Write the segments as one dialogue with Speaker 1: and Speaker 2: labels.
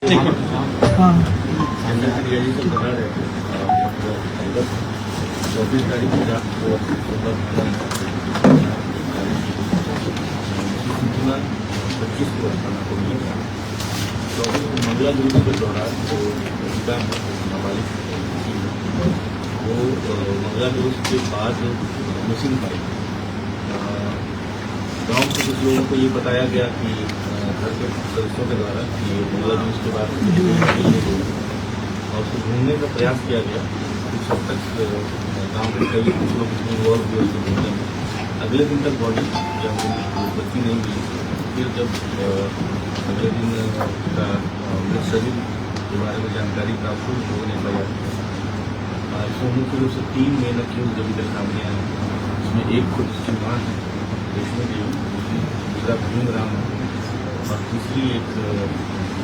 Speaker 1: हाँ।
Speaker 2: 24 तारीख की रात को सूचना 25 को थाना को मिलेगा। तो मंगला गिरी के दौरान जो नाबालिग वो मंगला गिरी के बाद मिसिंग पाई। गांव के कुछ लोगों को ये बताया गया कि घर के सदस्यों के द्वारा कि मंगला गिरी के बाद और उसको ढूंढने का प्रयास किया गया। कुछ हद तक गाँव के कई कुछ लोग इसमें इन्वॉल्व हुए उसको ढूंढने में। अगले दिन तक बॉडी जब बच्ची नहीं मिली, फिर जब अगले दिन का मृत शरीर के बारे में जानकारी प्राप्त हुई लोगों ने बताया। इसमें मुख्य रूप से 3 मेन अक्यूज अभी तक सामने आए, इसमें एक खुद उसकी माँ है रेशमी देवी, दूसरा भीम राम है और तीसरी एक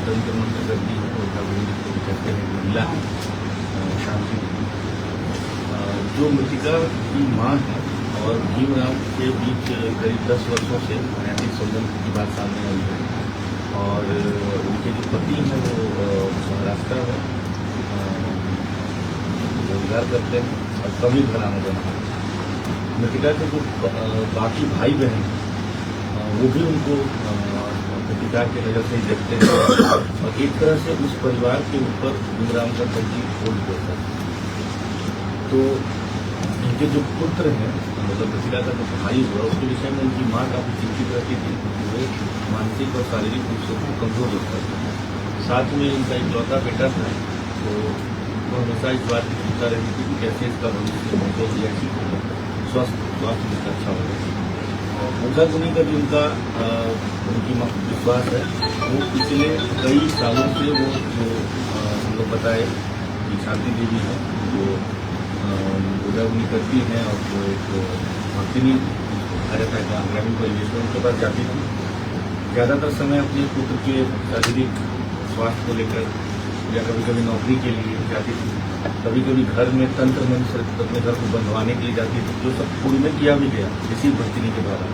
Speaker 2: तंत्र मंत्र करती है कहते हैं महिला है शांति। जो मृतिका की माँ है और भीम राम के बीच करीब 10 वर्षों से अनैतिक संबंध की बात सामने आई है और उनके जो पति हैं वो महाराष्ट्र में रोजगार करते हैं और कभी घर आना जाना है। मृतिका के जो बाकी भाई बहन वो भी उनको मृतिका की नज़र से ही देखते हैं और एक तरह से उस परिवार के ऊपर भीम राम का तंजीब खोल देता है। तो इनके जो पुत्र हैं मतलब मृतिका का जो भाई हुआ उसके विषय में उनकी माँ काफी चिंतित रहती थी क्योंकि वो मानसिक और शारीरिक रूप से कमजोर होता था। साथ में इनका एक लौता बेटा था तो वो हमेशा इस बात की चिंता रहती थी कि कैसे इसका भविष्य स्वास्थ्य इसका अच्छा होगा। मुद्दा दुनी का जो उनका उनकी विश्वास है वो पिछले कई सालों से वो जो हम लोग बताए कि शांति देवी है जो पूजा करती हैं और जो एक भक्तिनी रहता है ग्रामीण परिवेश में उनके पास जाती थी। ज़्यादातर समय अपने पुत्र के शारीरिक स्वास्थ्य को लेकर या कभी कभी नौकरी के लिए जाती थी, कभी कभी घर में तंत्र मंत्र अपने घर को बंधवाने के लिए जाती थी, जो सब पूर्व में किया भी गया इसी भक्तिनी के द्वारा।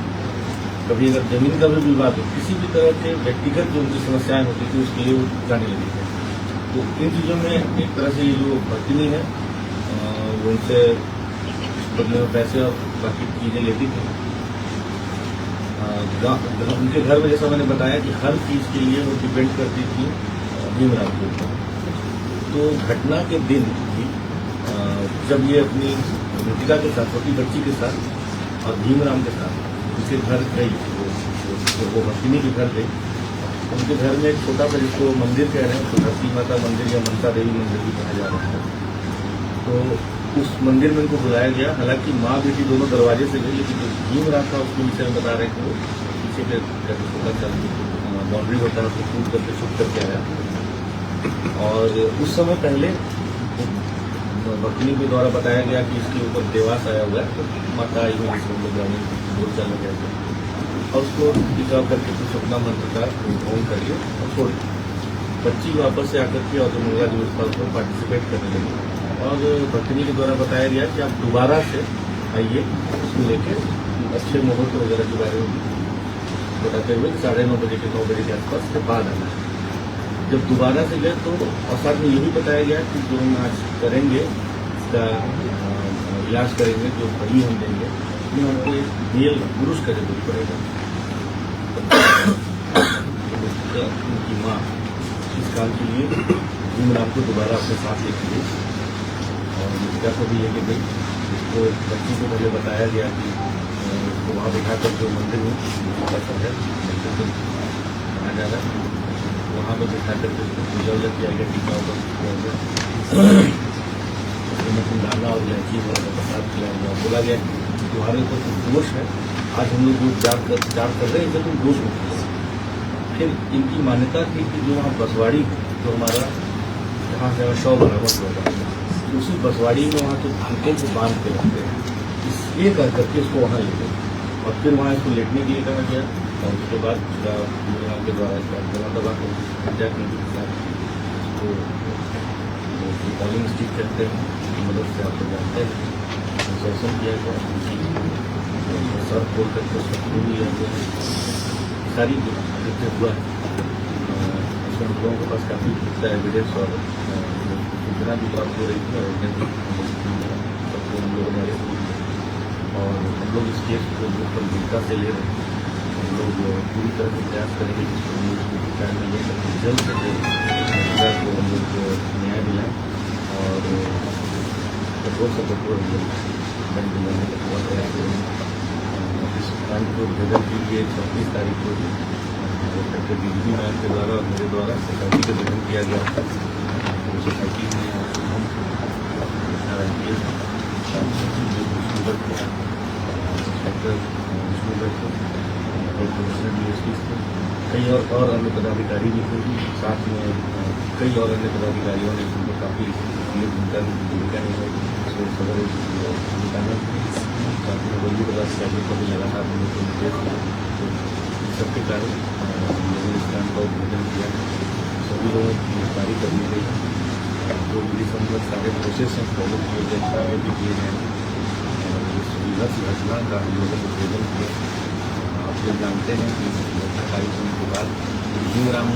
Speaker 2: कभी अगर जमीन का भी विवाद हो किसी भी तरह के व्यक्तिगत जो उनकी समस्याएं होती थी उसके लिए वो जाने लगी थी। तो इन चीज़ों में एक तरह से ये जो भक्तिनी है वो उनसे बदले में पैसे और बाकी चीज़ें लेती थी। उनके घर में जैसा मैंने बताया कि हर चीज़ के लिए वो डिपेंड करती थी भीम राम के ऊपर। तो घटना के दिन भी जब ये अपनी मृतिका के साथ छोटी बच्ची के साथ और भीम राम के साथ उनके घर गई वो भक्तिनी के घर गई, उनके घर में एक छोटा सा जिसको मंदिर कह रहे हैं तो धरती माता मंदिर या मनसा देवी मंदिर भी कहा जा रहा है। तो उस मंदिर में उनको बुलाया गया। हालांकि माँ बेटी दोनों दरवाजे से गई लेकिन जो भीम राम था उसके विषय में बता रहे थे वो पीछे के छोटा सा बाउंड्री होता है उसको टूट करके छुप करके आया। और उस समय पहले भक्तिनी के द्वारा बताया गया कि इसके ऊपर देवास आया हुआ है तो माता आई हुई ग्रामीण बोलचाल में गया और उसको टिकाव करके कुछ अपना मंत्र का होम करके और छोड़ बच्ची वापस से आकर के और जो मुर्गा दिवस था उसमें पार्टिसिपेट करने लगी। और भक्तिनी के द्वारा बताया गया कि आप दोबारा से आइए उसको लेके अच्छे मुहूर्त वगैरह के बारे में बताते हुए 9:30 बजे के 9 बजे के आसपास के बाद आना है। जब दोबारा से गए तो और साथ में ये भी बताया गया कि जो हम आज करेंगे इसका इलाज करेंगे जो बड़ी हम देंगे उसमें हमको एक मेल पुरुष का जरूरत पड़ेगा। उनकी माँ इस काम के लिए भीम राम को दोबारा अपने साथ लेके गई और मृतिका को भी लेके गई। उसको बच्ची को पहले बताया गया कि उसको वहाँ बिठाकर जो मंदिर में छोटा सा है कहा जा रहा है वहाँ पर बिठा करके उसको पूजा वूजा किया गया, टीका उगा किया गया, उसमें दाना और इलायची वगैरह प्रसाद खिलाया गया। बोला गया कि तुम्हारे ऊपर कुछ दोष है, आज हम लोग जो जाप कर रहे हैं इसे तुम दोष मत करो। फिर इनकी मान्यता थी कि जो वहाँ बसवाड़ी है जो हमारा जहाँ से हमें 100 बराबर होगा उसी बसवाड़ी में वहाँ के भूतों को बांध के रखते हैं, इसलिए कर करके इसको वहाँ ले गए और फिर वहाँ इसको लेटने के लिए कहा गया और उसके बाद के द्वारा दवा दबा कर तो कॉलिंग स्टिक करते हैं उसकी मदद से आप लोग जानते हैं इंसर्शन किया गया, सर खोल करके उसका लिया गया, सारी जो हुआ है इसमें हम लोगों के पास काफ़ी एविडेंस और सूचना भी प्राप्त हो रही थी और सबको हम लोगों ने अरेस्ट किया और हम लोग इस केस को जो गंभीरता से ले रहे हैं। हम लोग पूरी तरह से प्रयास करेंगे जिसको हम लोग कारण में ले सकते जल्द से जल्द को हम लोग न्याय मिलाएं और कठोर से कठोर हम लोग दंड दिलाने का पूरा प्रयास करेंगे। इस कांड को भेदन के लिए 26 तारीख को डॉक्टर डीजी मैम के द्वारा और मेरे द्वारा सोसाइटी का गठन किया गया था। सोसाइटी में हम कई और अन्य पदाधिकारी भी थे, साथ में कई और अन्य पदाधिकारियों ने उनको काफ़ी भूमिका निभाई। सदर निकालना साथ में वही पदाधिकारियों को भी लगातार हम लोग को निर्देश दिया। तो सबके कारण लोगों ने इस काम का उद्घाटन किया। सभी लोगों की गिरफ्तारी कर ली गई। जो भी संबंध सारे प्रोसेस हैं फॉलो किए गए, कार्य भी किए गए। इस घटना का हम लोगों को उद्घाटन किया। आप लोग जानते हैं कि घटना कार्यक्रम के बाद भीमराम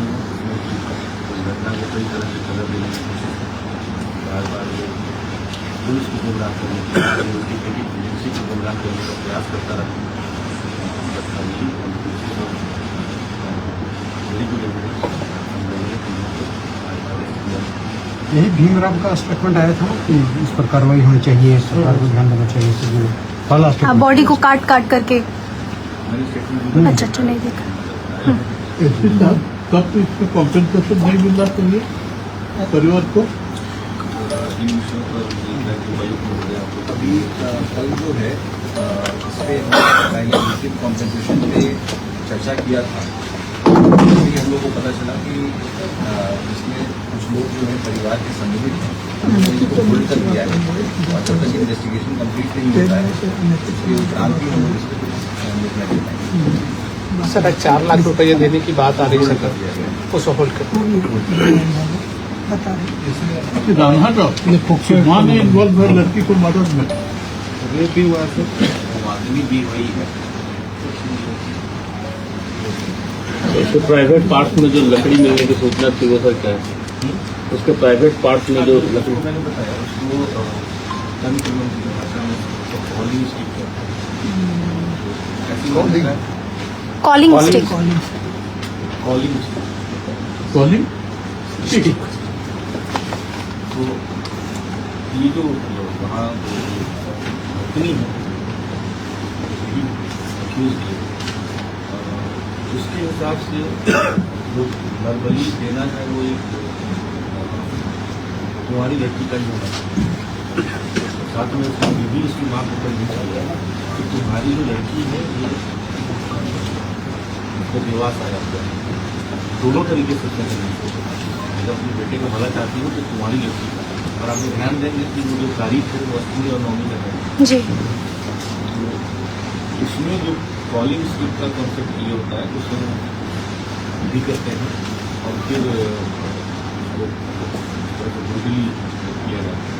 Speaker 2: उस घटना को कई तरह से कलर देने की कोशिश बार बार पुलिस को गुमराह करने की एजेंसी को गुमराह करने का प्रयास करता रहा।
Speaker 1: यही भीमराव का स्टेटमेंट आया था कि इस पर कार्रवाई होनी चाहिए, सरकार को ध्यान देना चाहिए।
Speaker 3: बॉडी को काट करके अच्छा नहीं देखा।
Speaker 4: एसपी साहब तब तो इसमें कॉम्पेंसेशन नहीं मिलना चाहिए परिवार को।
Speaker 5: अभी कल जो है इस पे लिखित कॉम्पेंसेशन पे चर्चा किया था। अभी हम लोग को पता चला कि इसमें कुछ लोग जो है परिवार के सम्मिलित हैं, उन्होंने इसको होल्ड कर दिया है और जब तक इन्वेस्टिगेशन कंप्लीट नहीं होता है उसके उपरांत भी हम लोग इस पर निर्णय ले पाएंगे।
Speaker 6: सर 4 लाख रुपये देने की बात आ रही है सरकार उसको होल्ड कर।
Speaker 4: माँ ने इन्वॉल्व है लड़की को मदद में
Speaker 2: रेप भी हुआ है, आदमी भी वही है।
Speaker 7: उसके प्राइवेट पार्ट में जो लकड़ी मिलने की सूचना थी वो सर क्या है? उसके प्राइवेट पार्ट में जो लकड़ी
Speaker 2: मैंने बताया उसको calling stick
Speaker 3: calling stick
Speaker 4: calling
Speaker 2: तो ये जो वहाँ इतनी है उसके हिसाब से जो नर्मली देना है वो एक तुम्हारी लड़की का ही होना। साथ में उसका भी उसकी माँ को कर दिया कि तुम्हारी जो लड़की है ये उसको विवाह आया हुआ है। दोनों तरीके से जब अपने बेटे को भला चाहती हूँ तो तुम्हारी लड़की का। और आप ध्यान देंगे कि वो जो तारीख है वो 8 और 9 में है
Speaker 3: जी।
Speaker 2: तो इसमें जो कॉलिंग स्क्रिप्ट का कॉन्सेप्ट ये होता है कि उसमें भी करते हैं और फिर ब्रूटली किया जाता है।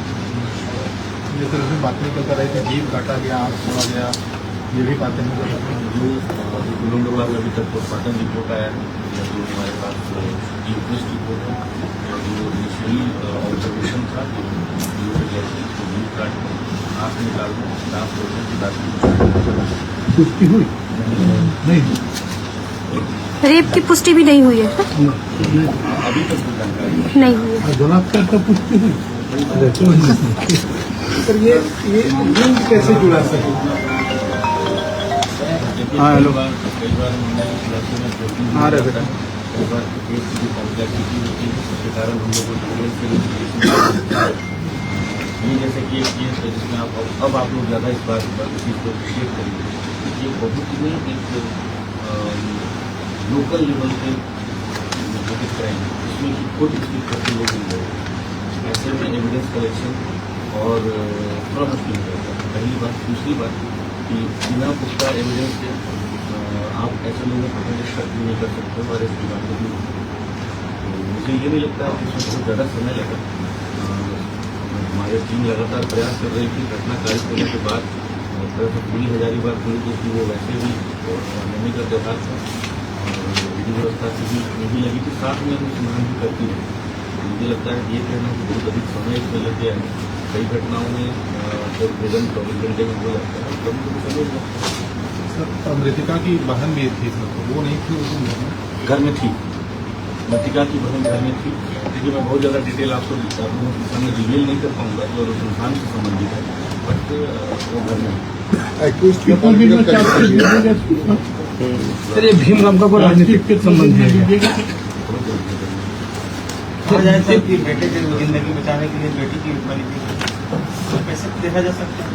Speaker 4: जिस तरह से बातें करता रहे थे जीव काटा गया, आँख छोड़ा गया, ये भी बातें नहीं कर सकते।
Speaker 2: जो गुलंडोबाग अभी तक पोस्टमार्टम रिपोर्ट आया है या जो हमारे पास इंक्वेस्ट रिपोर्ट है या जो इनिशियली ऑब्जर्वेशन था आँख निकालना दांत रोकने की बात
Speaker 4: पुष्टि हुई नहीं,
Speaker 3: रेप की पुष्टि भी नहीं हुई है।
Speaker 2: अभी तक कोई जानकारी
Speaker 3: नहीं हुई है।
Speaker 4: बलात्कार का पुष्टि हुई।
Speaker 1: सर ये लिंक कैसे जुड़ा सके?
Speaker 2: हाँ हेलो कई बार हमने लड़कों में प्रोटीन
Speaker 1: हाँ रे बेटा
Speaker 2: कई बार केस की जो कॉम्प्लेक्सिटी होती है उसके कारण हम लोग को डिटेल से ये जैसे कि एक केस है जिसमें अब आप लोग ज़्यादा इस बात पर चीज़ को अप्रिशिएट करेंगे। ये बहुत ही एक लोकल लेवल पे क्राइम जिसमें कि खुद इसकी प्रति लोग मिल गए ऐसे में एविडेंस कलेक्शन और थोड़ा मुश्किल हो जाता है। पहली बात। दूसरी बात कि बिना पुख्ता एविडेंस के आप ऐसे लोगों को शक भी नहीं कर सकते और इसकी बात भी तो मुझे ये नहीं लगता है कि इसमें बहुत ज़्यादा समय लगा। हमारी टीम लगातार प्रयास कर रही थी। घटना कार्य होने के बाद पूरी हजारीबाग पुलिस थी वो वैसे भी नवमी का त्यौहार था और विधि व्यवस्था से भी लगी थी, साथ में अनुसंधान भी करती है। मुझे लगता है ये कहना कि बहुत अधिक समय इसमें लग गया है। कई घटनाओं में जब भेदन 24 घंटे में हो जाता है कभी कभी समय लगता है।
Speaker 4: सर मृतिका की बहन भी थी इसमें, तो वो नहीं थी उस दिन घर में?
Speaker 2: घर में थी, मृतिका की बहन घर में थी। देखिए मैं बहुत ज़्यादा डिटेल आपको सामने रिवील नहीं कर पाऊंगा जो अनुसंधान से संबंधित है, बट वो घर में
Speaker 1: सर ये भीमराव का कोई राजनीतिक संबंध है क्या?
Speaker 2: कहा जाए सर कि बेटे की जिंदगी बचाने के लिए बेटी की बलि तो कैसे देखा जा सकता है?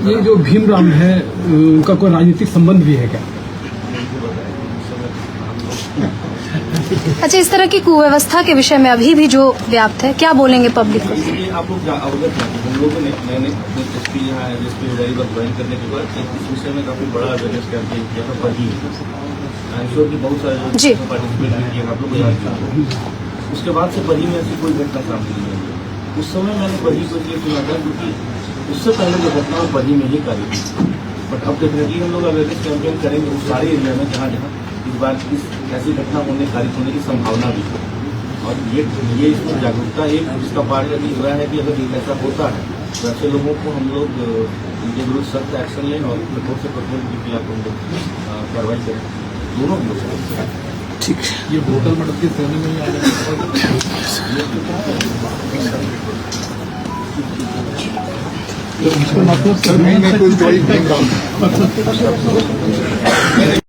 Speaker 1: ये जो भीमराव है उनका कोई राजनीतिक संबंध भी है क्या?
Speaker 3: अच्छा, इस तरह की कुव्यवस्था के विषय में अभी भी जो व्याप्त है, क्या बोलेंगे पब्लिक को?
Speaker 2: इसलिए आप लोग अवगत हैं हम लोगों ने, मैंने अपने एसपी यहाँ एसपी हजारीबाग ज्वाइन करने के बाद इस विषय में काफी बड़ा अवेयरनेस कैंपेन किया था। बही आई एम श्योर कि बहुत सारे
Speaker 3: जी।
Speaker 2: लोग पार्टिसिपेट भी किया, आप लोग जानते हैं। उसके बाद से बही में ऐसी कोई घटना सामने नहीं आई। उस समय मैंने बही को इसलिए सुना था क्योंकि उससे पहले जो घटना बही में ही कार्य थी। बट अब डेफिनेटली हम लोग अवेयरनेस कैंपेन करेंगे उस सारे एरिया में जहाँ जहाँ इस बार इस ऐसी घटना होने कारित होने की संभावना भी है। और ये इसमें जागरूकता एक इसका पार्ट अभी हुआ है कि अगर ऐसा होता है तो ऐसे लोगों को हम लोग इनके विरुद्ध सख्त एक्शन लें और कठोर से कठोर के खिलाफ हम लोग कार्रवाई करें, दोनों भी हो सकते हैं।
Speaker 1: ठीक है।
Speaker 4: ये होटल मर्डर की श्रेणी में ही आ जाएगा। मतलब